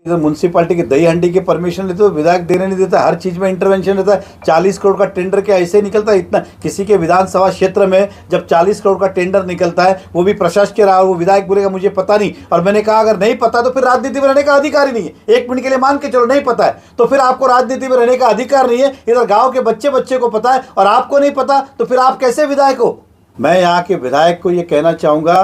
इधर म्यूनसिपालिटी की दही हंडी की परमिशन लेते हो, विधायक देने नहीं देता, हर चीज में इंटरवेंशन रहता है। 40 करोड़ का टेंडर क्या ऐसे ही निकलता है? इतना किसी के विधानसभा क्षेत्र में जब 40 करोड़ का टेंडर निकलता है, वो भी प्रशासकीय रहा, वो विधायक बोलेगा मुझे पता नहीं। और मैंने कहा अगर नहीं पता तो फिर राजनीति में रहने का अधिकार ही नहीं है। एक मिनट के लिए मान के चलो नहीं पता है तो फिर आपको राजनीति में रहने का अधिकार नहीं है। इधर गाँव के बच्चे को पता है और आपको नहीं पता, तो फिर आप कैसे विधायक हो? मैं यहाँ के विधायक को ये कहना चाहूँगा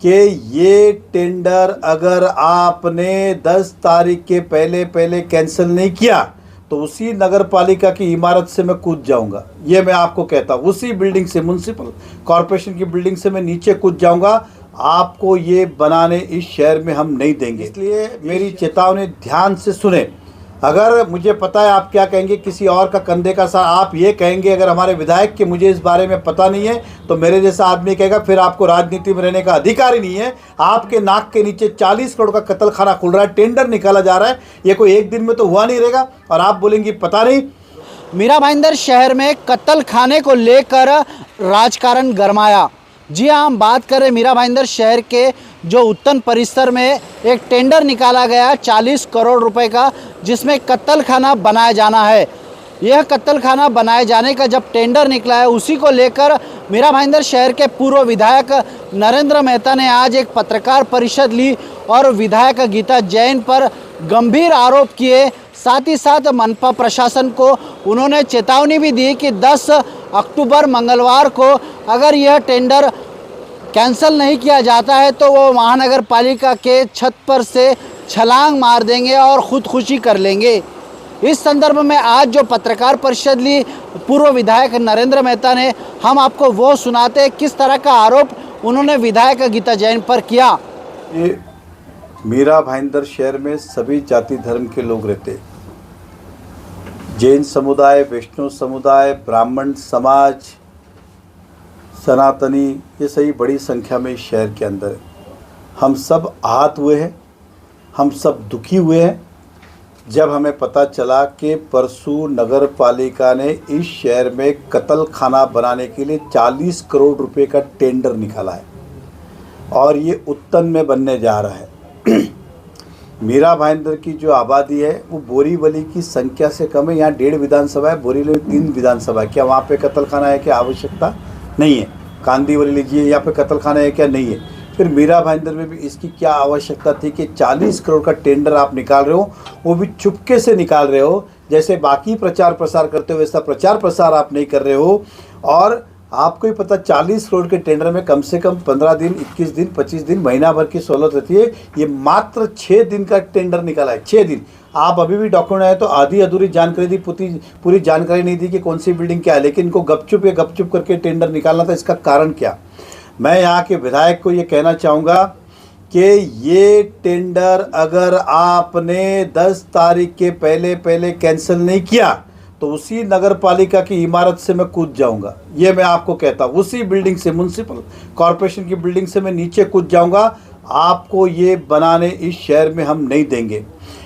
कि ये टेंडर अगर आपने 10 तारीख के पहले कैंसिल नहीं किया तो उसी नगर पालिका की इमारत से मैं कूद जाऊंगा। ये मैं आपको कहता हूँ, उसी बिल्डिंग से, म्युनिसिपल कॉरपोरेशन की बिल्डिंग से मैं नीचे कूद जाऊंगा। आपको ये बनाने इस शहर में हम नहीं देंगे। इसलिए मेरी चेतावनी ध्यान से सुने। अगर मुझे पता है आप क्या कहेंगे, किसी और का कंधे का साथ आप ये कहेंगे अगर हमारे विधायक के मुझे इस बारे में पता नहीं है, तो मेरे जैसा आदमी कहेगा फिर आपको राजनीति में रहने का अधिकार ही नहीं है। आपके नाक के नीचे 40 करोड़ का कत्ल खाना खुल रहा है, टेंडर निकाला जा रहा है, ये कोई एक दिन में तो हुआ नहीं रहेगा और आप बोलेंगे पता नहीं। मीरा भाईंदर शहर में कत्ल खाने को लेकर राजकारण गरमाया। जी हाँ, हम बात कर रहे हैं मीरा भाईंदर शहर के जो उत्तन परिसर में एक टेंडर निकाला गया 40 करोड़ रुपए का, जिसमें कत्ल खाना बनाया जाना है। यह कत्ल खाना बनाए जाने का जब टेंडर निकला है, उसी को लेकर मीरा भाईंदर शहर के पूर्व विधायक नरेंद्र मेहता ने आज एक पत्रकार परिषद ली और विधायक गीता जैन पर गंभीर आरोप किए। साथ ही साथ मनपा प्रशासन को उन्होंने चेतावनी भी दी कि 10 अक्टूबर मंगलवार को अगर यह टेंडर कैंसिल नहीं किया जाता है तो वो महानगर पालिका के छत पर से छलांग मार देंगे और खुदकुशी कर लेंगे। इस संदर्भ में आज जो पत्रकार परिषद ली पूर्व विधायक नरेंद्र मेहता ने, हम आपको वो सुनाते हैं किस तरह का आरोप उन्होंने विधायक गीता जैन पर किया। ये मीरा भाईंदर शहर में सभी जाति धर्म के लोग रहते, जैन समुदाय, वैष्णव समुदाय, ब्राह्मण समाज, सनातनी, ये सही बड़ी संख्या में इस शहर के अंदर है। हम सब आहत हुए हैं, हम सब दुखी हुए हैं जब हमें पता चला कि परसों नगर पालिका ने इस शहर में कत्ल खाना बनाने के लिए 40 करोड़ रुपए का टेंडर निकाला है और ये उत्तन में बनने जा रहा है। मीरा भाईंदर की जो आबादी है वो बोरीवली की संख्या से कम है। यहाँ 1.5 विधानसभा है, बोरीवली में 3 विधानसभा है। क्या वहाँ पे कत्ल खाना है? क्या आवश्यकता नहीं है? कांदीवली लीजिए, यहाँ पे कत्ल खाना है क्या? नहीं है। फिर मीरा भाईंदर में भी इसकी क्या आवश्यकता थी कि 40 करोड़ का टेंडर आप निकाल रहे हो, वो भी चुपके से निकाल रहे हो। जैसे बाकी प्रचार प्रसार करते हो वैसा प्रचार प्रसार आप नहीं कर रहे हो। और आपको ही पता 40 करोड़ के टेंडर में कम से कम 15 दिन, 21 दिन, 25 दिन, महीना भर की सहूलत रहती है। ये मात्र 6 दिन का टेंडर निकाला है, 6 दिन। आप अभी भी डॉक्यूमेंट आए तो आधी अधूरी जानकारी दी, पूरी जानकारी नहीं दी कि कौन सी बिल्डिंग क्या है, लेकिन इनको गपचुप करके टेंडर निकालना था। इसका कारण क्या? मैं यहाँ के विधायक को ये कहना चाहूँगा कि ये टेंडर अगर आपने 10 तारीख के पहले कैंसिल नहीं किया तो उसी नगर पालिका की इमारत से मैं कूद जाऊंगा। ये मैं आपको कहता हूँ, उसी बिल्डिंग से, म्युनिसिपल कॉरपोरेशन की बिल्डिंग से मैं नीचे कूद जाऊंगा। आपको ये बनाने इस शहर में हम नहीं देंगे।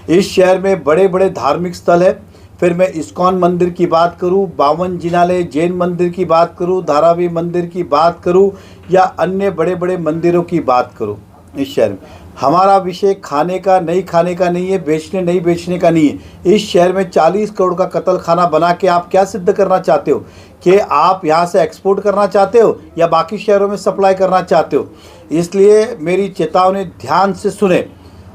इस शहर में बड़े बड़े धार्मिक स्थल है। फिर मैं इस्कॉन मंदिर की बात करूं, 52 जिनालय जैन मंदिर की बात करूं, धारावी मंदिर की बात करूं या अन्य बड़े बड़े मंदिरों की बात करूं, इस शहर में हमारा विषय खाने का नहीं है, बेचने नहीं बेचने का नहीं है। इस शहर में 40 करोड़ का कत्ल खाना बना के आप क्या सिद्ध करना चाहते हो? कि आप यहाँ से एक्सपोर्ट करना चाहते हो या बाकी शहरों में सप्लाई करना चाहते हो? इसलिए मेरी चेतावनी ध्यान से सुने।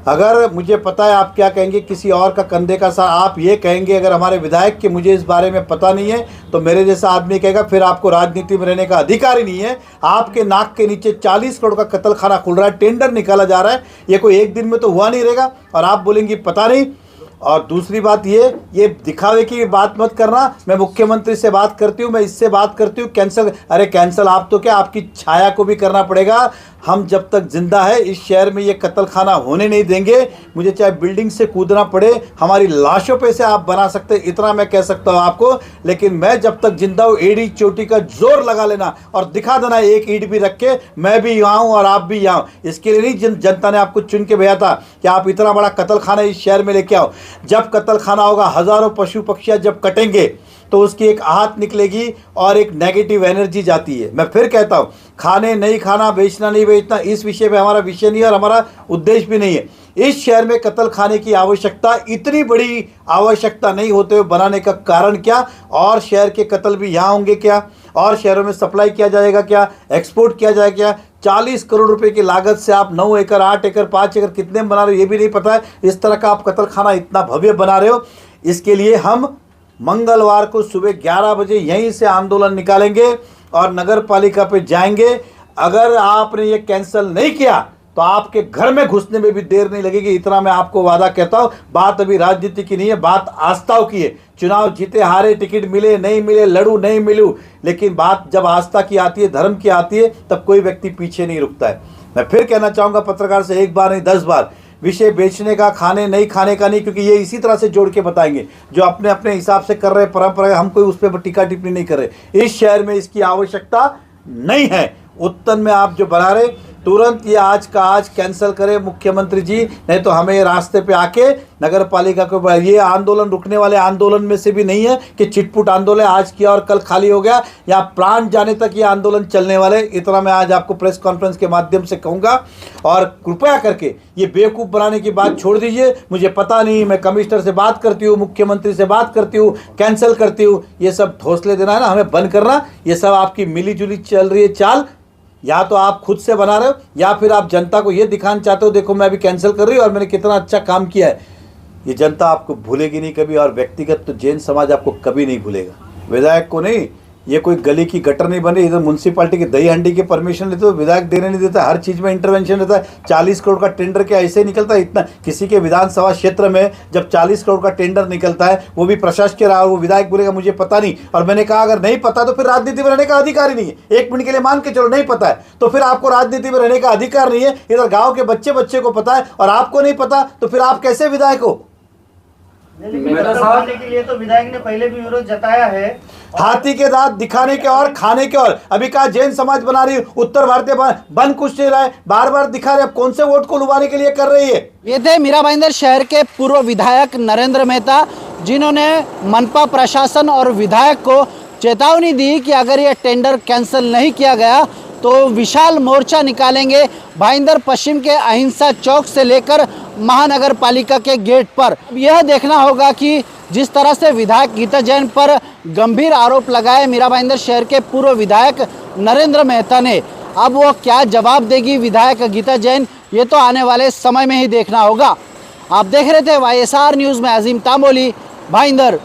अगर मुझे पता है आप क्या कहेंगे, किसी और का कंधे का साथ आप ये कहेंगे अगर हमारे विधायक के मुझे इस बारे में पता नहीं है, तो मेरे जैसा आदमी कहेगा फिर आपको राजनीति में रहने का अधिकार ही नहीं है। आपके नाक के नीचे 40 करोड़ का कत्ल खाना खुल रहा है, टेंडर निकाला जा रहा है, ये कोई एक दिन में तो हुआ नहीं रहेगा और आप बोलेंगे पता नहीं। और दूसरी बात ये दिखावे की बात मत करना। मैं मुख्यमंत्री से बात करती हूँ, मैं इससे बात करती हूँ कैंसिल। अरे कैंसिल आप तो क्या, आपकी छाया को भी करना पड़ेगा। हम जब तक जिंदा है इस शहर में ये कत्ल खाना होने नहीं देंगे। मुझे चाहे बिल्डिंग से कूदना पड़े, हमारी लाशों पे से आप बना सकते, इतना मैं कह सकता हूँ आपको। लेकिन मैं जब तक जिंदा हूँ एड़ी चोटी का जोर लगा लेना और दिखा देना एक ईंट भी रख के मैं भी यहाँ हूँ और आप भी यहाँ हूँ। इसके लिए नहीं जनता ने आपको चुन के भेजा था कि आप इतना बड़ा कत्ल खाना इस शहर में लेके आओ। जब कत्ल खाना होगा, हजारों पशु पक्षियाँ जब कटेंगे, तो उसकी एक आहत निकलेगी और एक नेगेटिव एनर्जी जाती है। मैं फिर कहता हूँ, खाने नहीं खाना, बेचना नहीं बेचना, इस विषय में हमारा विषय नहीं है और हमारा उद्देश्य भी नहीं है। इस शहर में कत्ल खाने की आवश्यकता, इतनी बड़ी आवश्यकता नहीं होते हुए बनाने का कारण क्या? और शहर के कत्ल भी यहाँ होंगे क्या? और शहरों में सप्लाई किया जाएगा क्या? एक्सपोर्ट किया जाएगा क्या? 40 करोड़ रुपए की लागत से आप 9 एकड़, 8 एकड़, 5 एकड़ कितने में बना रहे हो ये भी नहीं पता है। इस तरह का आप कत्ल खाना इतना भव्य बना रहे हो। इसके लिए हम मंगलवार को सुबह 11 बजे यहीं से आंदोलन निकालेंगे और नगर पालिका पे जाएंगे। अगर आपने ये कैंसिल नहीं किया तो आपके घर में घुसने में भी देर नहीं लगेगी, इतना मैं आपको वादा कहता हूं। बात अभी राजनीति की नहीं है, बात आस्थाओं की है। चुनाव जीते हारे, टिकट मिले नहीं मिले, लड़ू नहीं मिलू, लेकिन बात जब आस्था की आती है, धर्म की आती है, तब कोई व्यक्ति पीछे नहीं रुकता है। मैं फिर कहना चाहूंगा पत्रकार से, एक बार नहीं 10 बार, विषय बेचने का, खाने नहीं खाने का नहीं, क्योंकि ये इसी तरह से जोड़ के बताएंगे जो अपने अपने हिसाब से कर रहे परंपरा। हम कोई उस पर टीका टिप्पणी नहीं कर रहे। इस शहर में इसकी आवश्यकता नहीं है। उत्तन में आप जो बना रहे, तुरंत ये आज का आज कैंसिल करें मुख्यमंत्री जी, नहीं तो हमें रास्ते पे आके नगर पालिका को, ये आंदोलन रुकने वाले आंदोलन में से भी नहीं है कि चिटपुट आंदोलन आज किया और कल खाली हो गया, या प्राण जाने तक ये आंदोलन चलने वाले। इतना मैं आज आपको प्रेस कॉन्फ्रेंस के माध्यम से कहूँगा। और कृपया करके ये बेवकूफ़ बनाने की बात छोड़ दीजिए। मुझे पता नहीं, मैं कमिश्नर से बात करती हूँ, मुख्यमंत्री से बात करती हूँ, कैंसिल करती हूँ, ये सब हौसले देना है ना, हमें बंद करना। ये सब आपकी मिली जुली चल रही है चाल। या तो आप खुद से बना रहे हो या फिर आप जनता को ये दिखाना चाहते हो, देखो मैं अभी कैंसिल कर रही हूँ और मैंने कितना अच्छा काम किया है। ये जनता आपको भूलेगी नहीं कभी, और व्यक्तिगत तो जैन समाज आपको कभी नहीं भूलेगा। विधायक को नहीं, ये कोई गली की गटर नहीं बन रही, इधर म्यूनसिपालिटी की दही हंडी की परमिशन लेते हो, विधायक देने नहीं देता, हर चीज़ में इंटरवेंशन रहता है। 40 करोड़ का टेंडर क्या ऐसे ही निकलता है? इतना किसी के विधानसभा क्षेत्र में जब 40 करोड़ का टेंडर निकलता है, वो भी प्रशासकीय रहा, वो विधायक बोलेगा मुझे पता नहीं। और मैंने कहा अगर नहीं पता तो फिर राजनीति में रहने का अधिकार ही नहीं है। 1 मिनट के लिए मान के चलो नहीं पता है तो फिर आपको राजनीति में रहने का अधिकार नहीं है। इधर गाँव के बच्चे को पता है और आपको नहीं पता, तो फिर आप कैसे विधायक हो? के लिए तो विधायक ने पहले भी विरोध जताया है। हाथी के दांत दिखाने के और खाने के और। अभी कहा जैन समाज बना रही, उत्तर भारतीय बन कुछ नहीं रहा है, बार बार दिखा रहे, अब कौन से वोट को लुभाने के लिए कर रही है? ये थे मीरा भाईंदर शहर के पूर्व विधायक नरेंद्र मेहता, जिन्होंने मनपा प्रशासन और विधायक को चेतावनी दी कि अगर ये टेंडर कैंसिल नहीं किया गया तो विशाल मोर्चा निकालेंगे भाईंदर पश्चिम के अहिंसा चौक से लेकर महानगर पालिका के गेट पर। यह देखना होगा कि जिस तरह से विधायक गीता जैन पर गंभीर आरोप लगाए मीरा भाईंदर शहर के पूर्व विधायक नरेंद्र मेहता ने, अब वो क्या जवाब देगी विधायक गीता जैन, ये तो आने वाले समय में ही देखना होगा। आप देख रहे थे YSR न्यूज़ में अजीम तांबोली, भाईंदर।